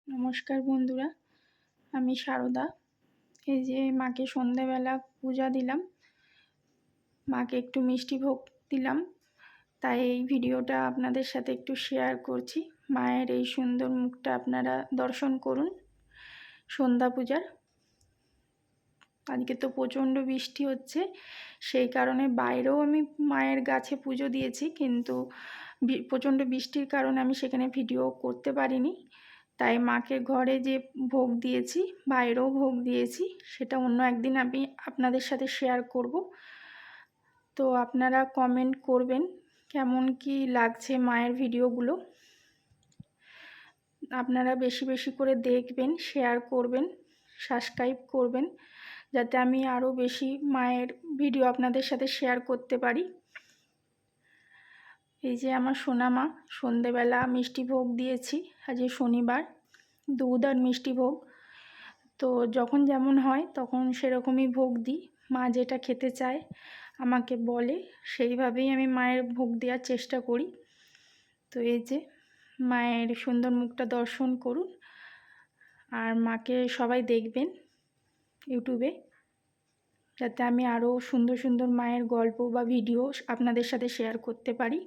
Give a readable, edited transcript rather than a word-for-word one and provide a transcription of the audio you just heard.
নমস্কার বন্ধুরা, আমি সারদা। এই যে মাকে সন্ধ্যাবেলা পূজা দিলাম, মাকে একটু মিষ্টি ভোগ দিলাম, তাই এই ভিডিওটা আপনাদের সাথে একটু শেয়ার করছি। মায়ের এই সুন্দর মুখটা আপনারা দর্শন করুন সন্ধ্যা পূজার। আজকে তো প্রচণ্ড বৃষ্টি হচ্ছে, সেই কারণে বাইরেও আমি মায়ের গাছে পুজো দিয়েছি, কিন্তু প্রচণ্ড বৃষ্টির কারণে আমি সেখানে ভিডিও করতে পারিনি। তাই মাকে ঘরে যে ভোগ দিয়েছি, বাইরেও ভোগ দিয়েছি, সেটা অন্য একদিন আমি আপনাদের সাথে শেয়ার করব। তো আপনারা কমেন্ট করবেন কেমন কি লাগছে মায়ের ভিডিওগুলো। আপনারা বেশি বেশি করে দেখবেন, শেয়ার করবেন, সাবস্ক্রাইব করবেন, যাতে আমি আরও বেশি মায়ের ভিডিও আপনাদের সাথে শেয়ার করতে পারি। এই যে আমার সোনামা, সন্ধেবেলা মিষ্টি ভোগ দিয়েছি। আজ শনিবার, দুধ আর মিষ্টি ভোগ। তো যখন যেমন হয় তখন সেরকমই ভোগ দিই। মা যেটা খেতে চায় আমাকে বলে, সেইভাবেই আমি মায়ের ভোগ দেওয়ার চেষ্টা করি। তো এই যে মায়ের সুন্দর মুখটা দর্শন করুন, আর মাকে সবাই দেখবেন ইউটিউবে, যাতে আমি আরও সুন্দর সুন্দর মায়ের গল্প বা ভিডিও আপনাদের সাথে শেয়ার করতে পারি।